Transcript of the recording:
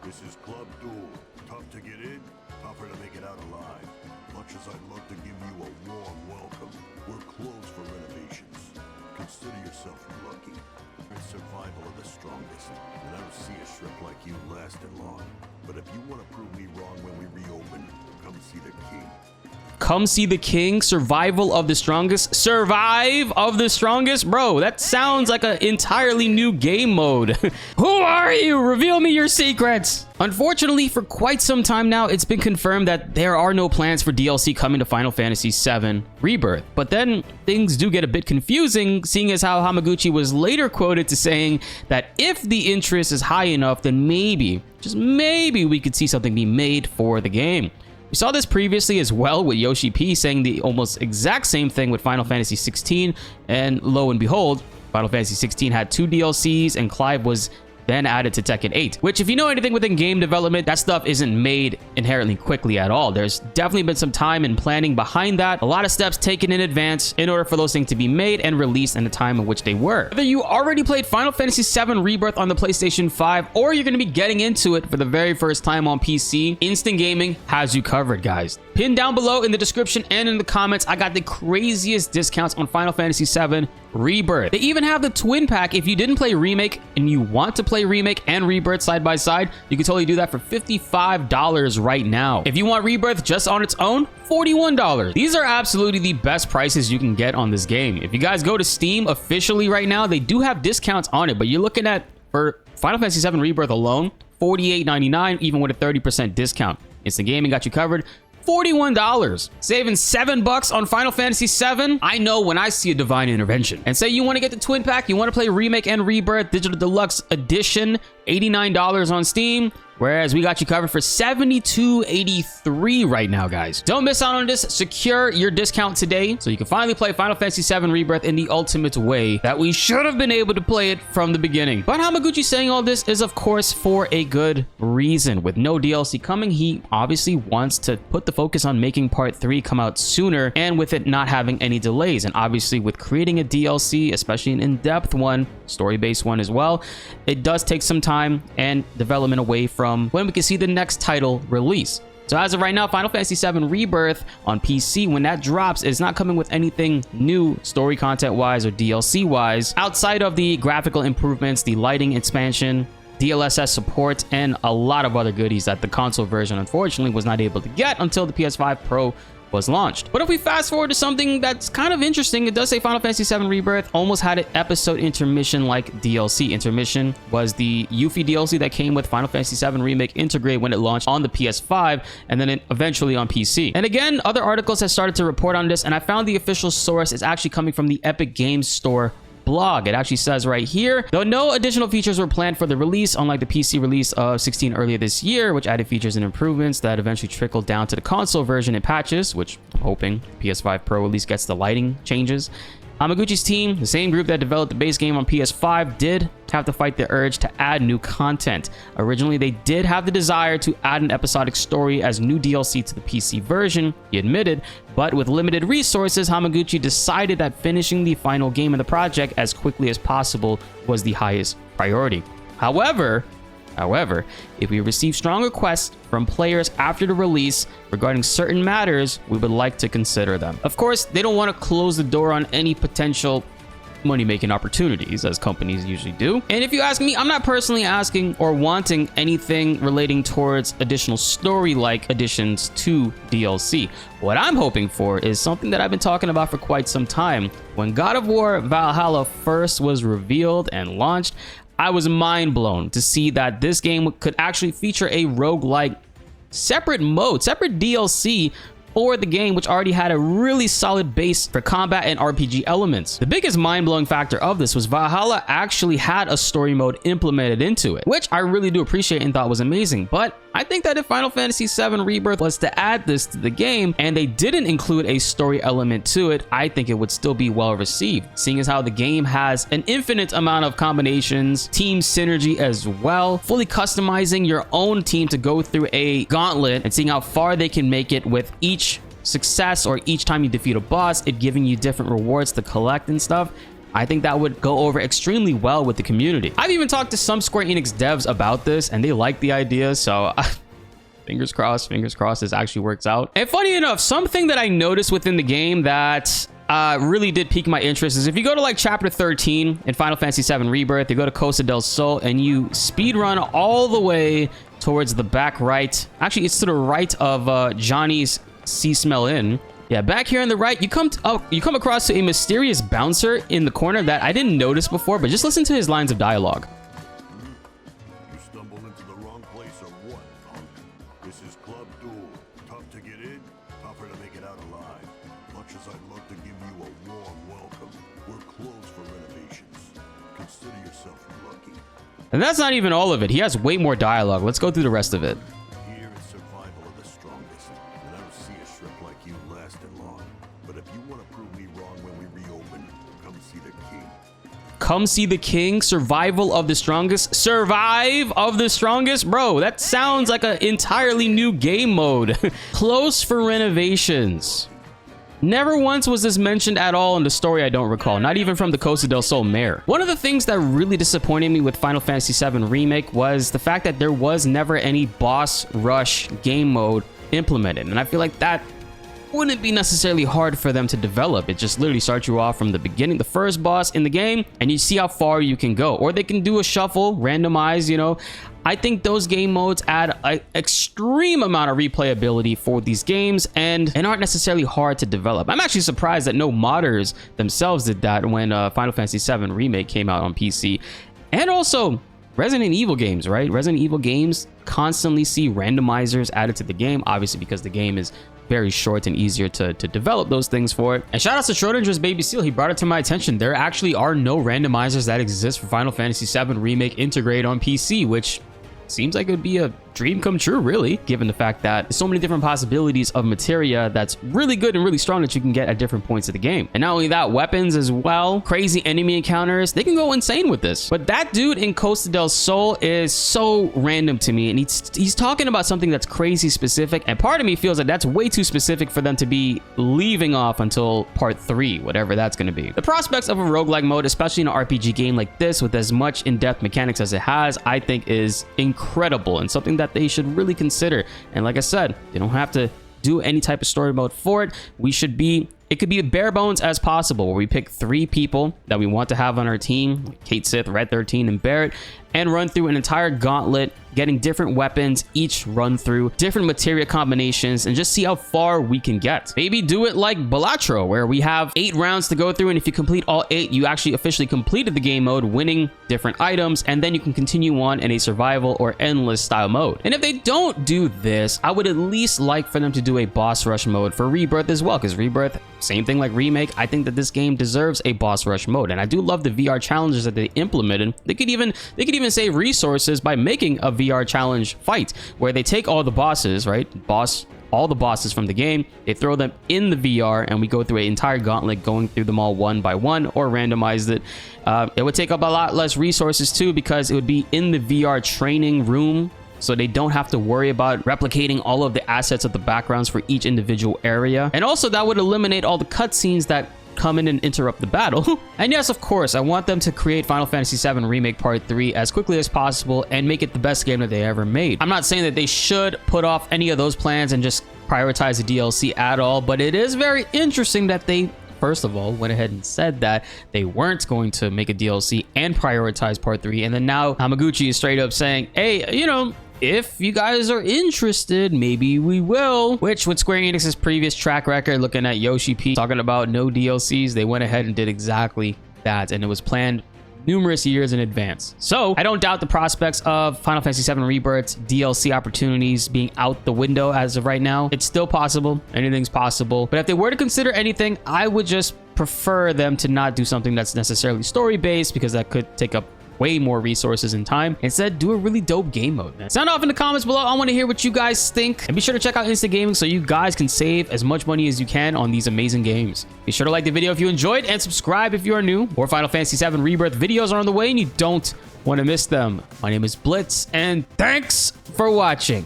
This is Club Duel. Tough to get in, tougher to make it out alive. Much as I'd love to give you a warm welcome, we're closed for renovations. Consider yourself lucky. It's survival of the strongest, and I don't see a shrimp like you lasting long. But if you want to prove me wrong when we reopen, come see the king. Come see the king. Survival of the strongest. Survive of the strongest. Bro, that sounds like an entirely new game mode. Who are you? Reveal me your secrets. Unfortunately, for quite some time now, it's been confirmed that there are no plans for DLC coming to Final Fantasy VII Rebirth. But then things do get a bit confusing, seeing as how Hamaguchi was later quoted to saying that if the interest is high enough, then maybe, just maybe, we could see something be made for the game. We saw this previously as well with Yoshi P saying the almost exact same thing with Final Fantasy 16, and lo and behold, Final Fantasy 16 had 2 DLCs and Clive was then added to Tekken 8, which if you know anything within game development, that stuff isn't made inherently quickly at all. There's definitely been some time and planning behind that, a lot of steps taken in advance in order for those things to be made and released in the time in which they were. Whether you already played Final Fantasy VII Rebirth on the PlayStation 5 or you're going to be getting into it for the very first time on PC, Instant Gaming has you covered, guys. Pinned down below in the description and in the comments, I got the craziest discounts on Final Fantasy VII Rebirth. They even have the twin pack. If you didn't play Remake and you want to play Remake and Rebirth side by side, you can totally do that for $55 right now. If you want Rebirth just on its own, $41. These are absolutely the best prices you can get on this game. If you guys go to Steam officially right now, they do have discounts on it, but you're looking at, for Final Fantasy VII Rebirth alone, $48.99, even with a 30% discount. Instant Gaming got you covered. $41. Saving $7 on Final Fantasy VII. I know when I see a divine intervention. And say you want to get the twin pack, you want to play Remake and Rebirth Digital Deluxe Edition, $89 on Steam. Whereas we got you covered for $72.83 right now, guys. Don't miss out on this. Secure your discount today so you can finally play Final Fantasy VII Rebirth in the ultimate way that we should have been able to play it from the beginning. But Hamaguchi saying all this is, of course, for a good reason. With no DLC coming, he obviously wants to put the focus on making Part 3 come out sooner, and with it not having any delays. And obviously, with creating a DLC, especially an in-depth one, story-based one as well, it does take some time and development away from when we can see the next title release. So as of right now, Final Fantasy VII Rebirth on PC, when that drops, is not coming with anything new story content wise or DLC wise, outside of the graphical improvements, the lighting expansion, DLSS support, and a lot of other goodies that the console version unfortunately was not able to get until the PS5 Pro was launched. But if we fast forward to something that's kind of interesting, it does say Final Fantasy VII Rebirth almost had an episode intermission like DLC. Intermission was the Yuffie DLC that came with Final Fantasy VII Remake Integrate when it launched on the PS5 and then eventually on PC. And again, other articles have started to report on this, and I found the official source is actually coming from the Epic Games Store blog. It actually says right here, though no additional features were planned for the release, unlike the PC release of 16 earlier this year, which added features and improvements that eventually trickled down to the console version in patches, which I'm hoping PS5 Pro at least gets the lighting changes. Hamaguchi's team, the same group that developed the base game on PS5, did have to fight the urge to add new content. Originally, they did have the desire to add an episodic story as new DLC to the PC version, he admitted, but with limited resources, Hamaguchi decided that finishing the final game of the project as quickly as possible was the highest priority. However, if we receive strong requests from players after the release regarding certain matters, we would like to consider them. Of course, they don't want to close the door on any potential money-making opportunities, as companies usually do. And if you ask me, I'm not personally asking or wanting anything relating towards additional story-like additions to DLC. What I'm hoping for is something that I've been talking about for quite some time. When God of War Valhalla first was revealed and launched, I was mind blown to see that this game could actually feature a roguelike separate mode, separate DLC for the game, which already had a really solid base for combat and RPG elements. The biggest mind-blowing factor of this was Valhalla actually had a story mode implemented into it, which I really do appreciate and thought was amazing. But I think that if Final Fantasy VII Rebirth was to add this to the game and they didn't include a story element to it, I think it would still be well received, seeing as how the game has an infinite amount of combinations, team synergy as well, fully customizing your own team to go through a gauntlet and seeing how far they can make it with each success or each time you defeat a boss, it giving you different rewards to collect and stuff. I think that would go over extremely well with the community. I've even talked to some Square Enix devs about this, and they like the idea, so fingers crossed this actually works out. And funny enough, something that I noticed within the game that really did pique my interest is if you go to like chapter 13 in Final Fantasy 7 Rebirth, you go to Costa del Sol and you speed run all the way towards the back right. Actually, it's to the right of Johnny's Sea Smell Inn. Yeah, back here on the right, you come across to a mysterious bouncer in the corner that I didn't notice before, but just listen to his lines of dialogue. You stumbled into the wrong place or what, punk? This is Club Duel. Tough to get in, tougher to make it out alive. Much as I'd love to give you a warm welcome, we're closed for renovations. Consider yourself lucky. And that's not even all of it. He has way more dialogue. Let's go through the rest of it. Here is survival of the strongest, and I don't see a shrimp like you lasting long. But if you want to prove me wrong when we reopen, come see the king. Come see the king. Survival of the strongest. Survive of the strongest? Bro, that sounds like an entirely new game mode. Close for renovations. Never once was this mentioned at all in the story, I don't recall. Not even from the Costa del Sol mayor. One of the things that really disappointed me with Final Fantasy VII Remake was the fact that there was never any boss rush game mode implemented. And I feel like that wouldn't be necessarily hard for them to develop. It just literally starts you off from the beginning, the first boss in the game, and you see how far you can go. Or they can do a shuffle, randomize, you know. I think those game modes add an extreme amount of replayability for these games and aren't necessarily hard to develop. I'm actually surprised that no modders themselves did that when Final Fantasy VII Remake came out on PC. And also, Resident Evil games, right? Resident Evil games constantly see randomizers added to the game, obviously because the game is very short and easier to develop those things for it. And shout out to Schrodinger's Baby Seal, he brought it to my attention. There actually are no randomizers that exist for Final Fantasy VII Remake integrated on PC, which seems like it would be a dream come true, really, given the fact that there's so many different possibilities of materia that's really good and really strong that you can get at different points of the game. And not only that, weapons as well, crazy enemy encounters, they can go insane with this. But that dude in Costa del Sol is so random to me, and he's talking about something that's crazy specific, and part of me feels like that's way too specific for them to be leaving off until part 3, whatever that's going to be. The prospects of a roguelike mode, especially in an RPG game like this with as much in-depth mechanics as it has, I think is incredible and something that they should really consider. And like I said, they don't have to do any type of story mode for it. It could be bare bones as possible, where we pick 3 people that we want to have on our team, Kate Sith, Red 13, and Barrett, and run through an entire gauntlet, getting different weapons each run through, different materia combinations, and just see how far we can get. Maybe do it like Balatro, where we have 8 rounds to go through, and if you complete all 8, you actually officially completed the game mode, winning different items, and then you can continue on in a survival or endless style mode. And if they don't do this, I would at least like for them to do a boss rush mode for Rebirth as well, because Rebirth, same thing like Remake, I think that this game deserves a boss rush mode. And I do love the VR challenges that they implemented. They could even save resources by making a VR challenge fight where they take all the bosses, right? All the bosses from the game, they throw them in the VR, and we go through an entire gauntlet going through them all one by one, or randomized it. It would take up a lot less resources too, because it would be in the VR training room, so they don't have to worry about replicating all of the assets of the backgrounds for each individual area. And also that would eliminate all the cutscenes that come in and interrupt the battle. And yes, of course, I want them to create Final Fantasy VII Remake Part 3 as quickly as possible and make it the best game that they ever made. I'm not saying that they should put off any of those plans and just prioritize the DLC at all, but it is very interesting that they first of all went ahead and said that they weren't going to make a DLC and prioritize Part 3, and then now Hamaguchi is straight up saying, hey, you know, if you guys are interested, maybe we will. Which, with Square Enix's previous track record, looking at Yoshi P talking about no DLCs, they went ahead and did exactly that, and it was planned numerous years in advance. So I don't doubt the prospects of Final Fantasy VII Rebirth's DLC opportunities being out the window as of right now. It's still possible. Anything's possible. But if they were to consider anything, I would just prefer them to not do something that's necessarily story-based, because that could take up way more resources and time. Instead, do a really dope game mode, man. Sound off in the comments below. I want to hear what you guys think. And be sure to check out Instant Gaming so you guys can save as much money as you can on these amazing games. Be sure to like the video if you enjoyed, and subscribe if you are new. More Final Fantasy VII Rebirth videos are on the way, and you don't want to miss them. My name is BltzZ, and thanks for watching.